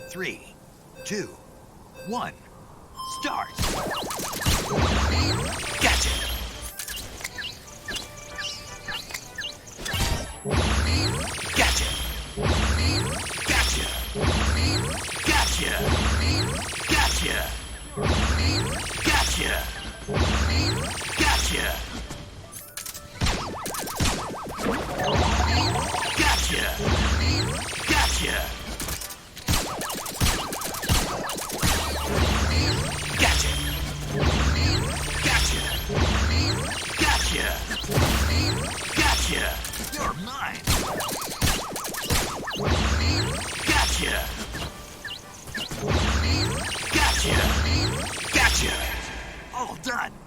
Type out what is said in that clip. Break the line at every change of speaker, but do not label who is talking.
3, 2, 1, start! Gotcha! Gotcha! Gotcha! Gotcha! Gotcha! Gotcha! Gotcha! Gotcha! Gotcha! Gotcha! Gotcha! Gotcha! Gotcha! You're mine! Gotcha! Gotcha! Gotcha! All done!